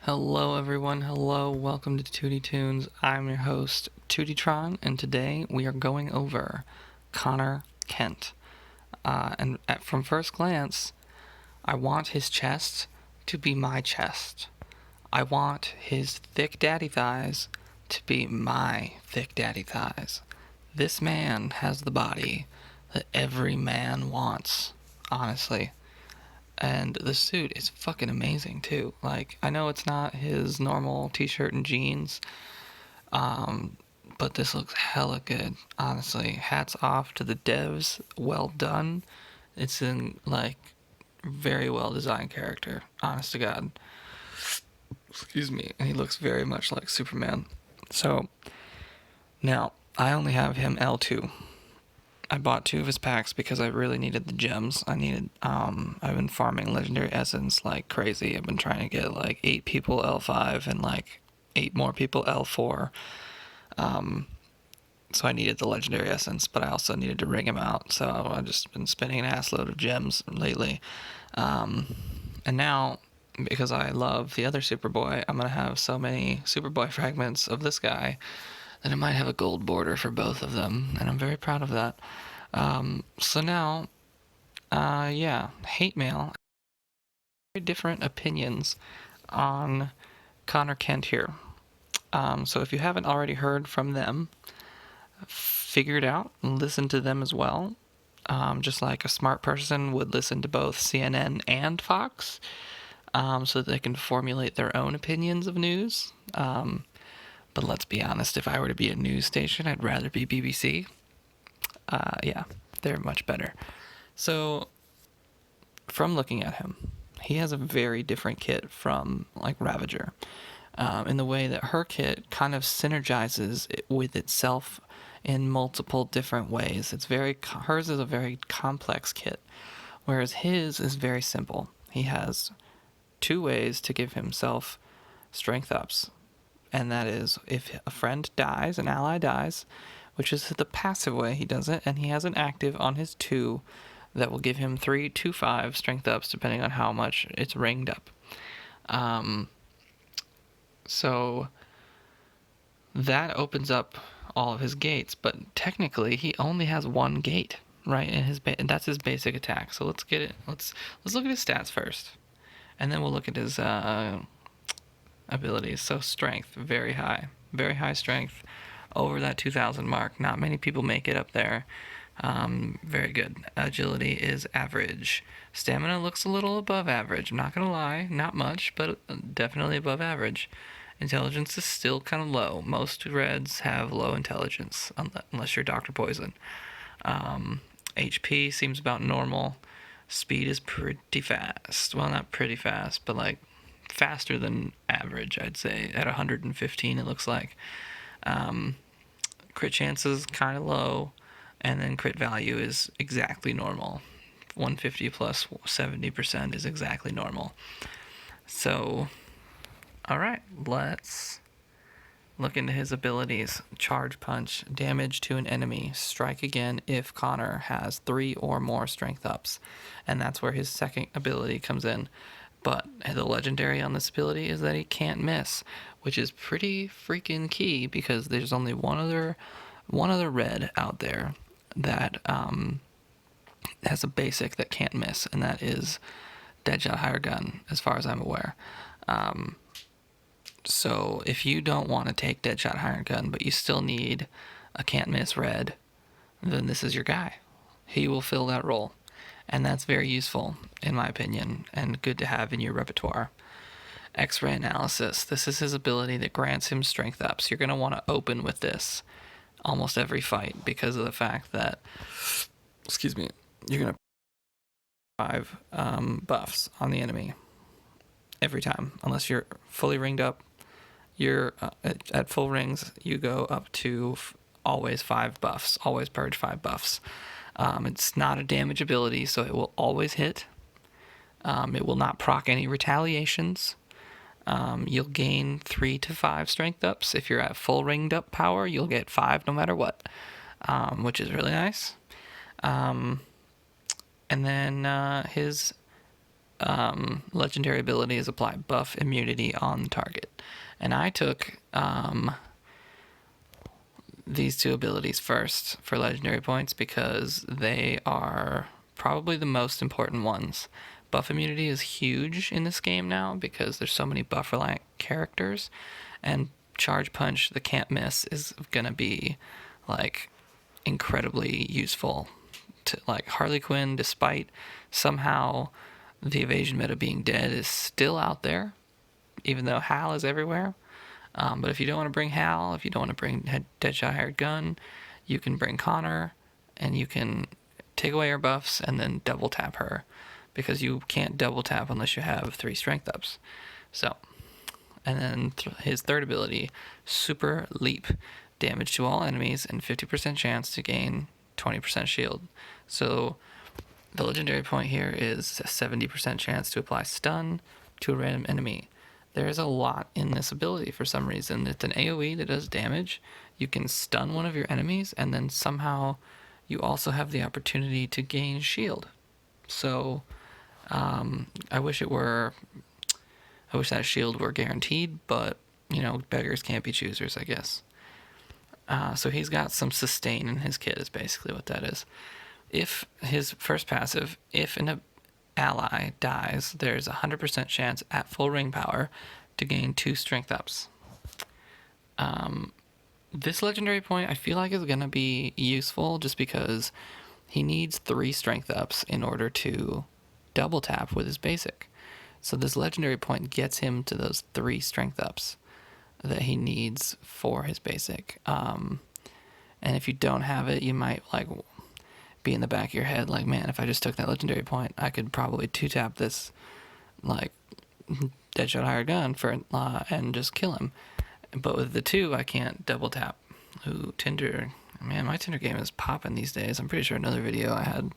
Hello everyone, hello, welcome to Tootie Tunes. I'm your host, Tootitron, and today we are going over Connor Kent. From first glance, I want his chest to be my chest. I want his thick daddy thighs to be my thick daddy thighs. This man has the body that every man wants, honestly. And the suit is fucking amazing too. Like, I know it's not his normal t-shirt and jeans, um, but this looks hella good, honestly. Hats off to the devs. Well done. It's in, like, very well designed character, honest to God. Excuse me. And he looks very much like Superman. So, now, I only have him L2. I bought 2 of his packs because I really needed the gems. I've been farming Legendary Essence like crazy. I've been trying to get like 8 people L5 and like 8 more people L4. So I needed the Legendary Essence, but I also needed to ring him out. So I've just been spending an ass load of gems lately. And now, because I love the other Superboy, I'm going to have so many Superboy fragments of this guy that I might have a gold border for both of them, and I'm very proud of that. So now, hate mail. Very different opinions on Connor Kent here. So if you haven't already heard from them, figure it out and listen to them as well. Just like a smart person would listen to both CNN and Fox, so that they can formulate their own opinions of news. But let's be honest, if I were to be a news station, I'd rather be BBC. Yeah, they're much better. So, from looking at him, he has a very different kit from, like, Ravager. In the way that her kit kind of synergizes with itself in multiple different ways. Hers is a very complex kit, whereas his is very simple. He has 2 ways to give himself strength ups. And that is if a friend dies, an ally dies, which is the passive way he does it, and he has an active on his 2 that will give him 3 to 5 strength ups depending on how much it's ringed up. So that opens up all of his gates, but technically he only has 1 gate, right? And that's his basic attack. So let's get it. Let's look at his stats first, and then we'll look at his abilities. So strength, very high strength, over that 2,000 mark. Not many people make it up there. Very good. Agility is average. Stamina looks a little above average. I'm not gonna lie, not much, but definitely above average. Intelligence is still kind of low. Most reds have low intelligence, unless you're Dr. Poison. HP seems about normal. Speed is pretty fast. Well, not pretty fast, but like faster than average, I'd say. At 115, it looks like. Crit chances kind of low, and then crit value is exactly normal. 150 plus 70% is exactly normal. So, alright, let's look into his abilities. Charge Punch, damage to an enemy. Strike again if Connor has 3 or more strength ups. And that's where his second ability comes in. But the legendary on this ability is that he can't miss, which is pretty freaking key because there's only one other red out there that has a basic that can't miss, and that is Deadshot Higher Gun, as far as I'm aware. So if you don't want to take Deadshot Higher Gun, but you still need a can't miss red, then this is your guy. He will fill that role. And that's very useful, in my opinion, and good to have in your repertoire. X-ray analysis. This is his ability that grants him strength ups. You're going to want to open with this almost every fight because of the fact that, you're going to 5 buffs on the enemy every time. Unless you're fully ringed up, you're at full rings, you go up to always 5 buffs. Always purge 5 buffs. It's not a damage ability, so it will always hit. It will not proc any retaliations. You'll gain 3 to 5 strength ups. If you're at full ringed up power, you'll get 5 no matter what, which is really nice. And then his legendary ability is apply buff immunity on the target. And I took these two abilities first for legendary points because they are probably the most important ones. Buff immunity is huge in this game now because there's so many buff-reliant characters, and charge punch, the can't miss, is gonna be like incredibly useful to, like, Harley Quinn, despite somehow the evasion meta being dead, is still out there, even though Hal is everywhere. But if you don't want to bring Hal, if you don't want to bring Deadshot Hired Gun, you can bring Connor, and you can take away her buffs and then double tap her, because you can't double tap unless you have 3 strength ups. So, and then his third ability, Super Leap, damage to all enemies and 50% chance to gain 20% shield. So the legendary point here is a 70% chance to apply stun to a random enemy. There is a lot in this ability for some reason. It's an AoE that does damage. You can stun one of your enemies, and then somehow you also have the opportunity to gain shield. So I wish that shield were guaranteed, but you know, beggars can't be choosers, I guess. So he's got some sustain in his kit, is basically what that is. If his first passive, if an ally dies, there's a 100% chance at full ring power to gain 2 strength ups. This legendary point I feel like is going to be useful just because he needs 3 strength ups in order to double tap with his basic. So this legendary point gets him to those 3 strength ups that he needs for his basic. And if you don't have it, you might like be in the back of your head like, man, if I just took that legendary point, I could probably 2-tap this like Deadshot Hired Gun for and just kill him. But with the 2, I can't double tap. Ooh, Tinder. Man, my Tinder game is popping these days. I'm pretty sure another video I had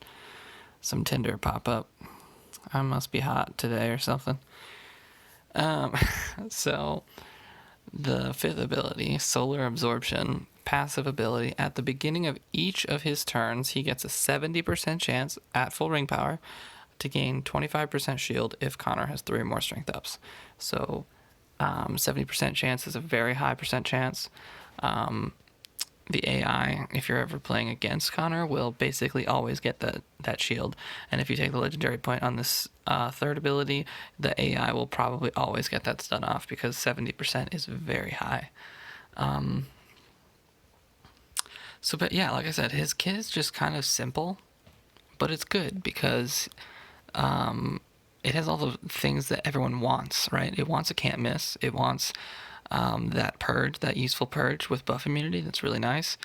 some Tinder pop up. I must be hot today or something. So the 5th ability, Solar Absorption, passive ability. At the beginning of each of his turns, he gets a 70% chance at full ring power to gain 25% shield if Connor has 3 or more strength ups. So 70% chance is a very high percent chance. The AI, if you're ever playing against Connor, will basically always get that shield. And if you take the legendary point on this third ability, the AI will probably always get that stun off because 70% is very high. But yeah, like I said, his kit is just kind of simple, but it's good because it has all the things that everyone wants, right? It wants a can't miss. It wants that purge, that useful purge with buff immunity. That's really nice.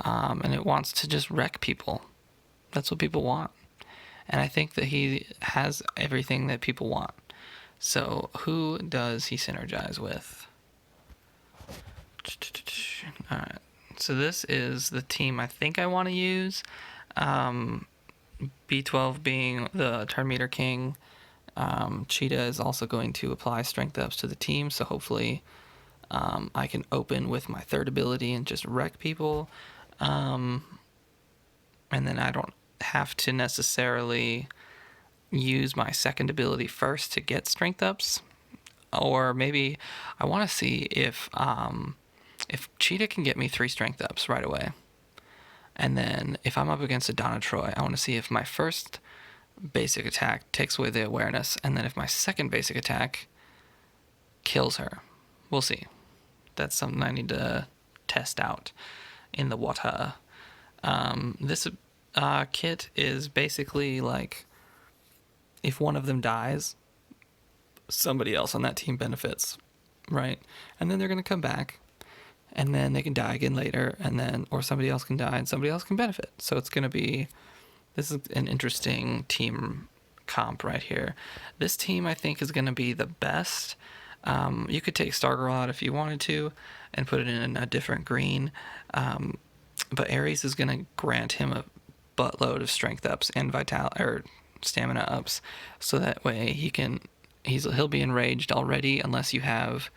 And it wants to just wreck people. That's what people want. And I think that he has everything that people want. So who does he synergize with? All right. So this is the team I think I want to use. B12 being the turn meter king. Cheetah is also going to apply strength ups to the team, so hopefully I can open with my third ability and just wreck people. And then I don't have to necessarily use my second ability first to get strength ups. Or maybe I want to see if Cheetah can get me 3 strength ups right away. And then if I'm up against a Donna Troy, I want to see if my first basic attack takes away the awareness, and then if my second basic attack kills her. We'll see. That's something I need to test out in the water. This kit is basically like, if one of them dies, somebody else on that team benefits, right? And then they're going to come back, and then they can die again later, and then, or somebody else can die and somebody else can benefit. So it's going to be, this is an interesting team comp right here. This team I think is going to be the best. You could take Stargirl out if you wanted to and put it in a different green. But Ares is going to grant him a buttload of strength ups and stamina ups, so that way he'll be enraged already unless you have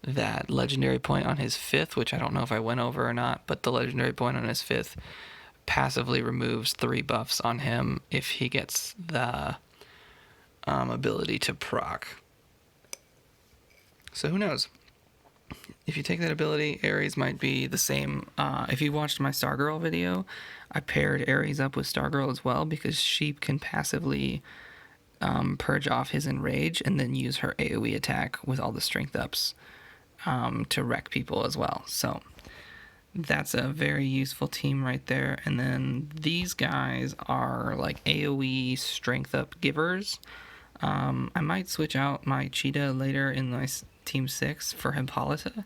that legendary point on his 5th, which I don't know if I went over or not, but the legendary point on his 5th passively removes 3 buffs on him if he gets the ability to proc. So who knows? If you take that ability, Ares might be the same. If you watched my Stargirl video, I paired Ares up with Stargirl as well because she can passively purge off his enrage and then use her AoE attack with all the strength ups to wreck people as well. So that's a very useful team right there. And then these guys are like AoE strength up givers. I might switch out my Cheetah later in my Team 6 for Hippolyta,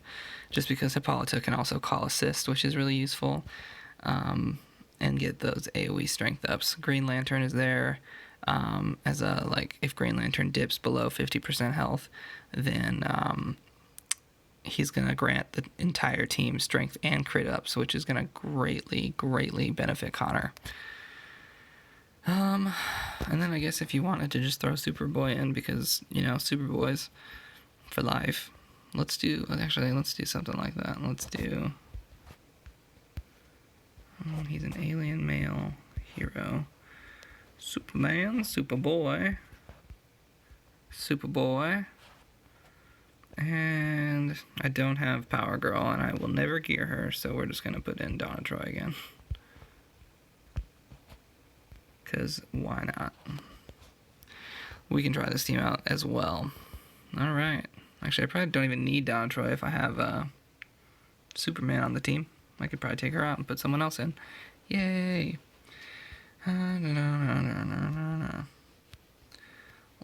just because Hippolyta can also call assist, which is really useful, and get those AoE strength ups. Green Lantern is there as a, like, if Green Lantern dips below 50% health, then he's going to grant the entire team strength and crit ups, which is going to greatly benefit Connor. And then I guess if you wanted to just throw Superboy in because, you know, Superboy's for life. Let's do something like that. Let's do... he's an alien male hero. Superman, Superboy. And I don't have Power Girl, and I will never gear her, so we're just going to put in Donna Troy again. Because why not? We can try this team out as well. Alright. Actually, I probably don't even need Donna Troy if I have Superman on the team. I could probably take her out and put someone else in. Yay!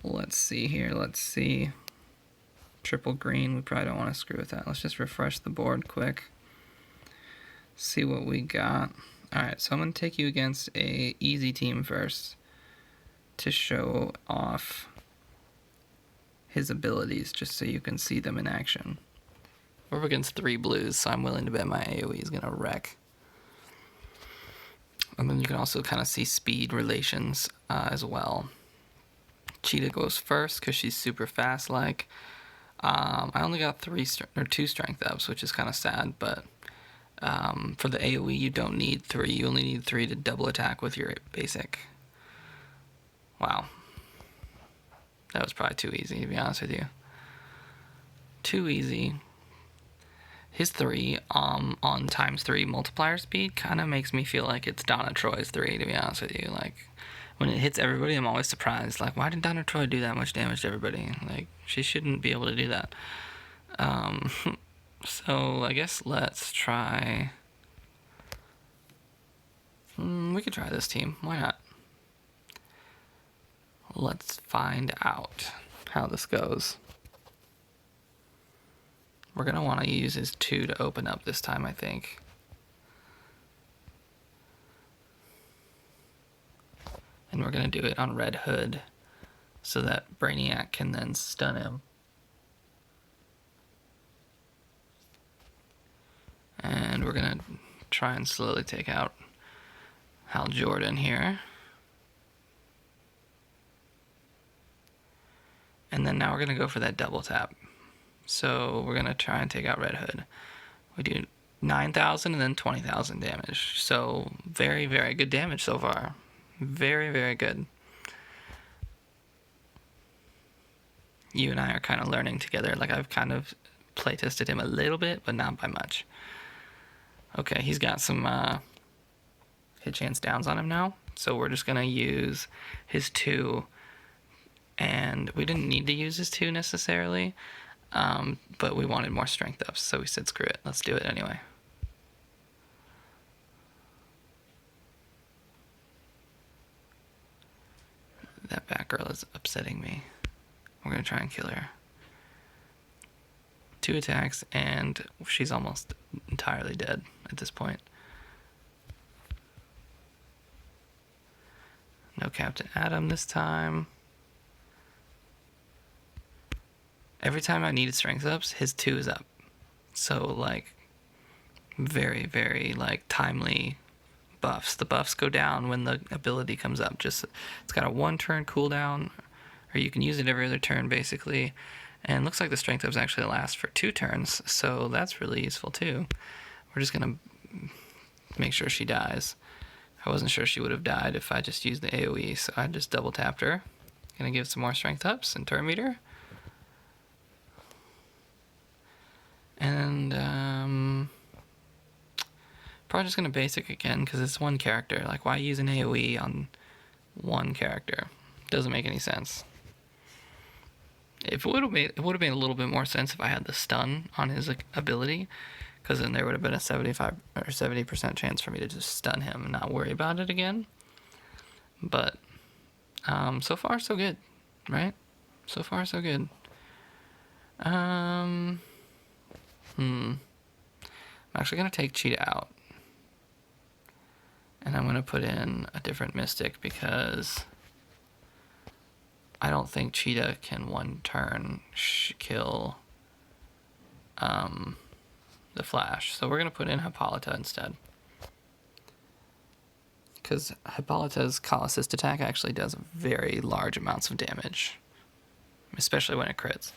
Let's see here. Let's see. Triple green. We probably don't want to screw with that. Let's just refresh the board quick. See what we got. Alright, so I'm going to take you against a easy team first to show off his abilities, just so you can see them in action. We're up against 3 blues, so I'm willing to bet my AoE is going to wreck. And then you can also kind of see speed relations as well. Cheetah goes first because she's super fast. Like, I only got 2 strength ups, which is kind of sad, but for the AoE, you don't need 3. You only need 3 to double attack with your basic. Wow. That was probably too easy, to be honest with you. Too easy. His 3 on ×3 multiplier speed kind of makes me feel like it's Donna Troy's 3, to be honest with you. Like, when it hits everybody, I'm always surprised. Like, why did Donna Troy do that much damage to everybody? Like, she shouldn't be able to do that. So, I guess let's try... we could try this team. Why not? Let's find out how this goes. We're going to want to use his 2 to open up this time, I think. And we're going to do it on Red Hood so that Brainiac can then stun him. And we're going to try and slowly take out Hal Jordan here. And then now we're going to go for that double tap. So we're going to try and take out Red Hood. We do 9,000 and then 20,000 damage. So very good damage so far. Very good. You and I are kind of learning together. Like, I've kind of playtested him a little bit, but not by much. Okay, he's got some hit chance downs on him now. So we're just going to use his 2. And we didn't need to use his 2 necessarily, but we wanted more strength ups, so we said screw it, let's do it anyway. That Batgirl is upsetting me. We're going to try and kill her. 2 attacks, and she's almost entirely dead at this point. No Captain Atom this time. Every time I needed strength ups, his 2 is up. So, like, very, like, timely buffs. The buffs go down when the ability comes up. Just, it's got a 1-turn cooldown, or you can use it every other turn, basically. And it looks like the strength ups actually last for 2 turns, so that's really useful, too. We're just going to make sure she dies. I wasn't sure she would have died if I just used the AoE, so I just double tapped her. Gonna give some more strength ups and turn meter. And probably just gonna basic again because it's one character. Like, why use an AoE on one character? Doesn't make any sense. If it would have made a little bit more sense if I had the stun on his ability, because then there would have been a 75 or 70% chance for me to just stun him and not worry about it again. But so far so good, right? So far so good. I'm actually gonna take Cheetah out, and I'm gonna put in a different Mystic because I don't think Cheetah can one turn kill the Flash. So we're going to put in Hippolyta instead. Because Hippolyta's Call Assist attack actually does very large amounts of damage. Especially when it crits.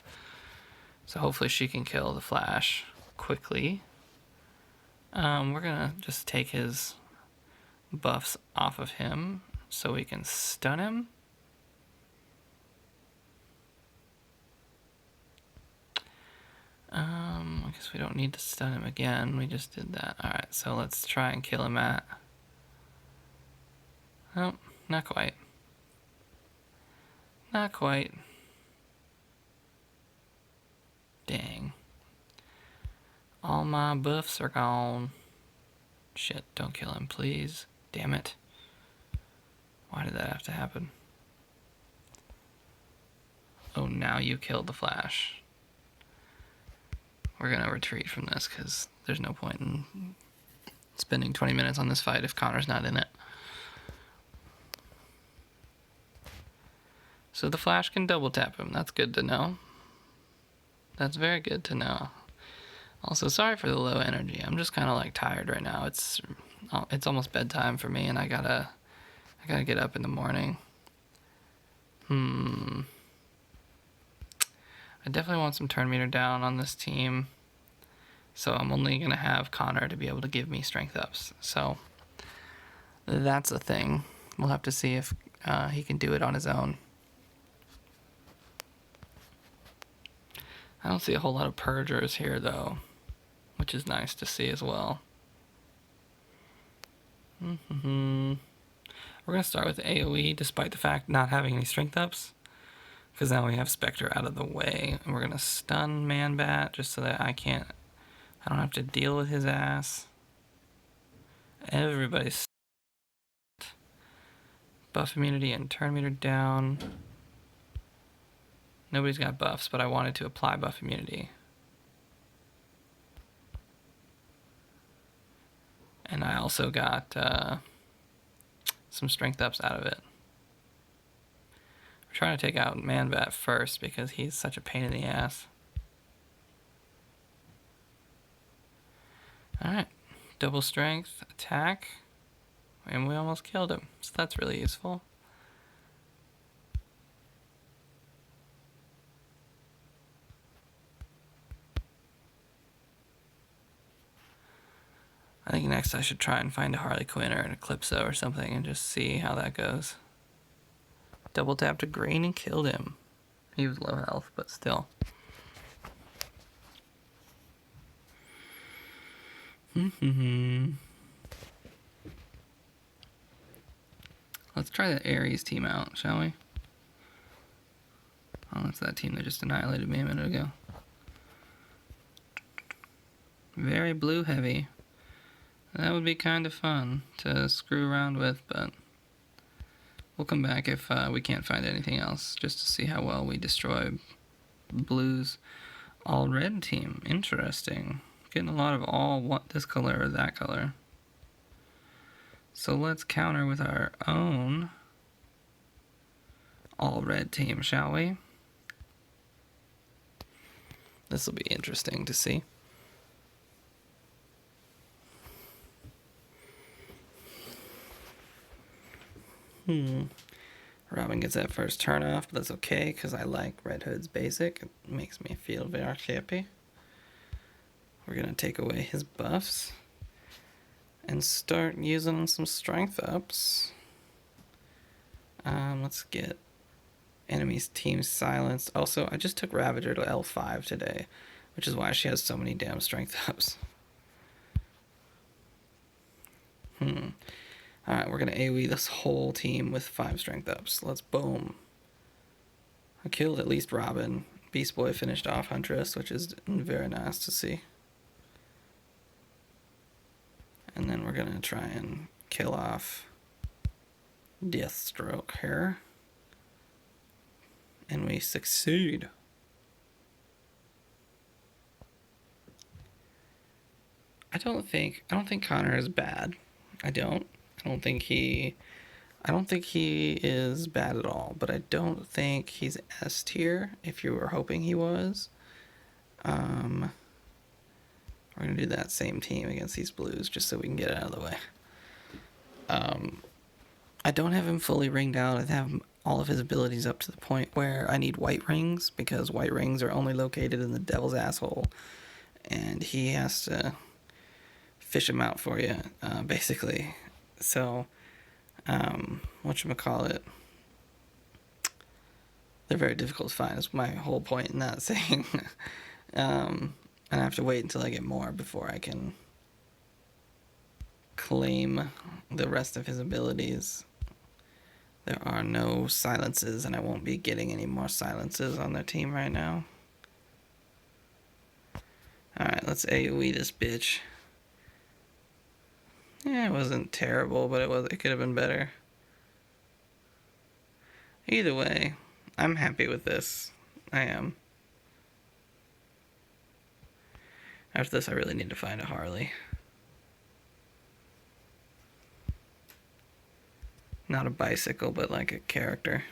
So hopefully she can kill the Flash quickly. We're going to just take his buffs off of him so we can stun him. I guess we don't need to stun him again. We just did that. Alright, so let's try and kill him at... Oh, not quite. Not quite. Dang. All my buffs are gone. Shit, don't kill him, please. Damn it. Why did that have to happen? Oh, now you killed the Flash. We're gonna retreat from this because there's no point in spending 20 minutes on this fight if Connor's not in it. So the Flash can double tap him. That's good to know. That's very good to know. Also, sorry for the low energy. I'm just kind of like tired right now. It's almost bedtime for me, and I gotta get up in the morning. I definitely want some turn meter down on this team. So I'm only going to have Connor to be able to give me strength ups. So that's a thing. We'll have to see if he can do it on his own. I don't see a whole lot of purgers here though, which is nice to see as well. We're going to start with AoE despite the fact not having any strength ups. Because now we have Spectre out of the way. And we're going to stun Man-Bat just so that I don't have to deal with his ass. Everybody's buff immunity and turn meter down. Nobody's got buffs, but I wanted to apply buff immunity. And I also got some strength ups out of it. Trying to take out Man-Bat first because he's such a pain in the ass. Alright, double strength, attack, and we almost killed him, so that's really useful. I think next I should try and find a Harley Quinn or an Eclipso or something and just see how that goes. Double tapped a green and killed him. He was low health, but still. Let's try the Ares team out, shall we? Oh, that's that team that just annihilated me a minute ago. Very blue heavy. That would be kind of fun to screw around with, but we'll come back if we can't find anything else, just to see how well we destroy blue's all red team. Interesting. Getting a lot of all this color or that color. So let's counter with our own all red team, shall we? This will be interesting to see. Robin gets that first turn off, but that's okay because I like Red Hood's basic. It makes me feel very happy. We're going to take away his buffs and start using some strength ups. Let's get Enemy's team silenced. Also, I just took Ravager to L5 today, which is why she has so many damn strength ups. Alright, we're gonna AoE this whole team with 5 strength ups. Let's boom. I killed at least Robin. Beast Boy finished off Huntress, which is very nice to see. And then we're gonna try and kill off Deathstroke here. And we succeed. I don't think Connor is bad. I don't think he is bad at all, but I don't think he's S tier if you were hoping he was. We're gonna do that same team against these blues just so we can get it out of the way. I don't have him fully ringed out. I have all of his abilities up to the point where I need white rings, because white rings are only located in the devil's asshole, and he has to fish them out for you, basically. So, whatchamacallit, they're very difficult to find, is my whole point in that saying. And I have to wait until I get more before I can claim the rest of his abilities. There are no silences, and I won't be getting any more silences on their team right now. Alright, let's AoE this bitch. Yeah, it wasn't terrible, but it could have been better. Either way, I'm happy with this. I am. After this, I really need to find a Harley. Not a bicycle, but like a character.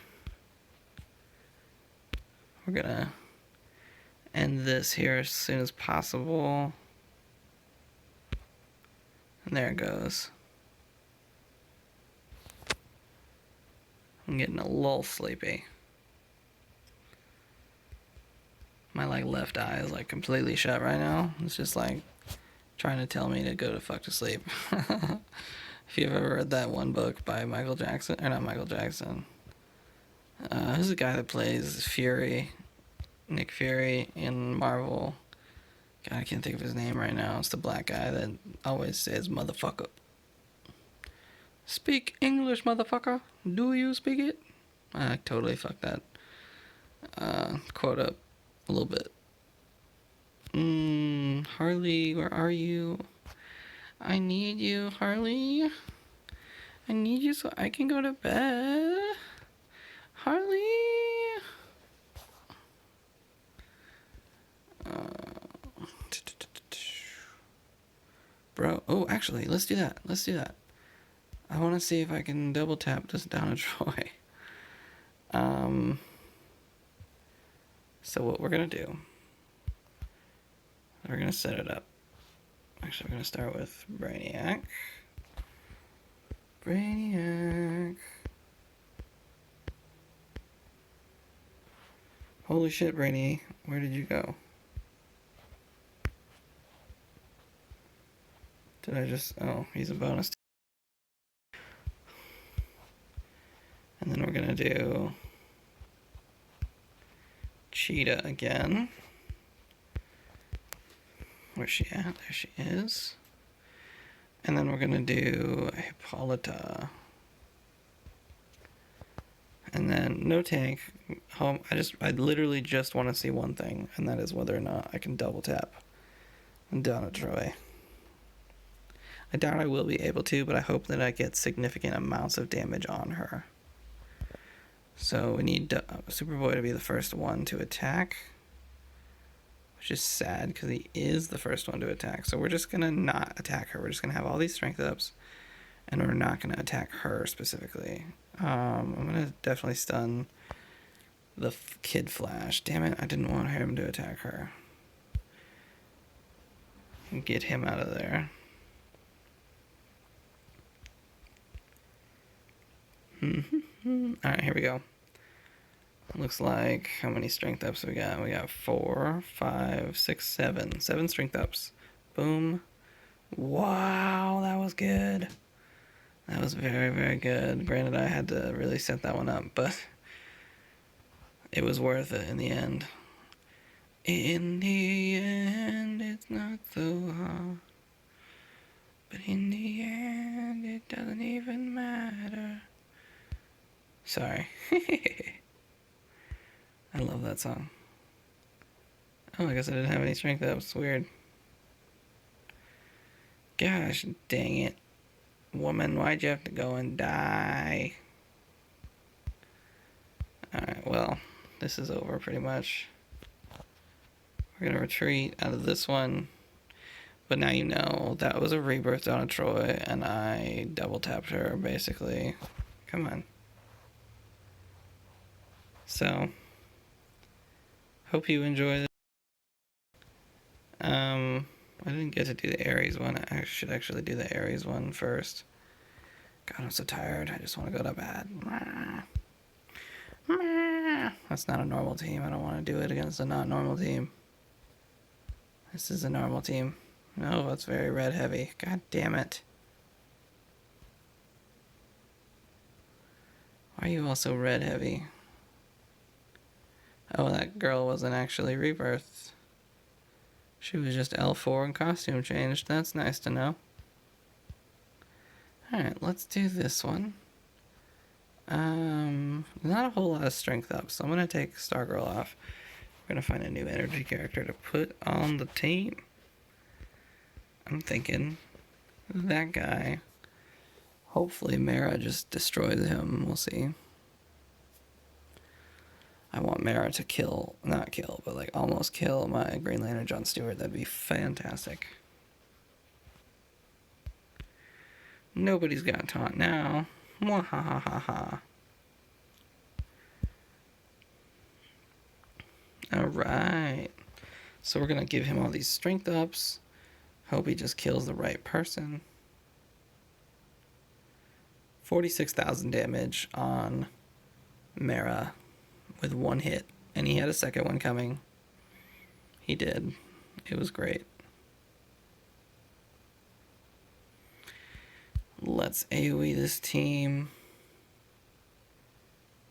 We're gonna end this here as soon as possible. And there it goes. I'm getting a little sleepy. My left eye is completely shut right now. It's just trying to tell me to go to fuck to sleep. If you've ever read that one book by Michael Jackson, or not Michael Jackson, who's the guy that plays Fury, Nick Fury in Marvel? God, I can't think of his name right now. It's the black guy that always says motherfucker. Speak English, motherfucker. Do you speak it? I totally fucked that quote up a little bit. Harley, where are you? I need you, Harley. I need you so I can go to bed. Harley. Bro, oh, actually, let's do that. I want to see if I can double tap this down a Troy. So what we're going to do, we're going to set it up. Actually, we're going to start with Brainiac. Holy shit, Brainy, where did you go? Did I just... Oh, he's a bonus. And then we're going to do Cheetah again. Where's she at? There she is. And then we're going to do Hippolyta. And then no tank. Home. I literally just want to see one thing, and that is whether or not I can double tap Donna Troy. I doubt I will be able to, but I hope that I get significant amounts of damage on her. So we need Superboy to be the first one to attack, which is sad because he is the first one to attack. So we're just going to not attack her. We're just going to have all these strength ups, and we're not going to attack her specifically. I'm going to definitely stun the Kid Flash. Damn it, I didn't want him to attack her. Get him out of there. Alright, here we go. Looks like, how many strength ups we got? We got 4, 5, 6, 7. 7 strength ups. Boom. Wow, that was good. That was very, very good. Granted, I had to really set that one up, but it was worth it in the end. In the end, it's not so hard. But in the end, it doesn't even matter. Sorry. I love that song. Oh, I guess I didn't have any strength ups. Weird. Gosh dang it. Woman, why'd you have to go and die? Alright, well, this is over pretty much. We're gonna retreat out of this one. But now you know that was a rebirth down of Troy, and I double tapped her, basically. Come on. So, hope you enjoy this. I didn't get to do the Ares one. I should actually do the Ares one first. God, I'm so tired. I just want to go to bed. That's not a normal team. I don't want to do it against a not normal team. This is a normal team. No, that's very red heavy. God damn it. Why are you also red heavy? Oh, that girl wasn't actually rebirthed. She was just L4 and costume changed. That's nice to know. Alright, let's do this one. Not a whole lot of strength up, so I'm going to take Stargirl off. We're going to find a new energy character to put on the team. I'm thinking that guy. Hopefully Mara just destroys him. We'll see. I want Mara to kill, not kill, but like almost kill my Green Lantern John Stewart. That'd be fantastic. Nobody's got taunt now. Mwahahaha. Alright. So we're gonna give him all these strength ups. Hope he just kills the right person. 46,000 damage on Mara with one hit. And he had a second one coming. He did. It was great. Let's AoE this team.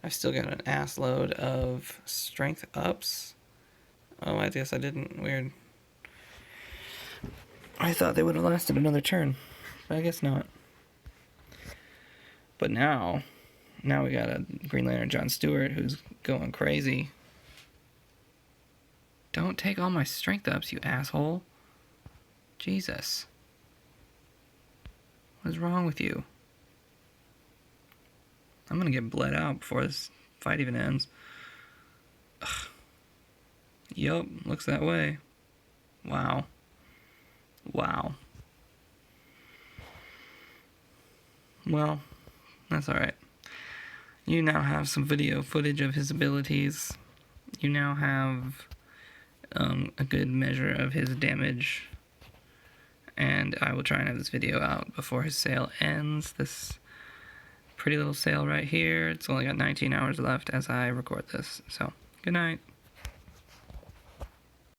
I've still got an ass load of strength ups. Oh, I guess I didn't. Weird. I thought they would have lasted another turn, but I guess not. But now we got a Green Lantern John Stewart who's going crazy. Don't take all my strength ups, you asshole. Jesus. What is wrong with you? I'm gonna get bled out before this fight even ends. Ugh. Yup, looks that way. Wow. Wow. Well, that's alright. You now have some video footage of his abilities. You now have a good measure of his damage. And I will try and have this video out before his sale ends. This pretty little sale right here. It's only got 19 hours left as I record this. So, good night.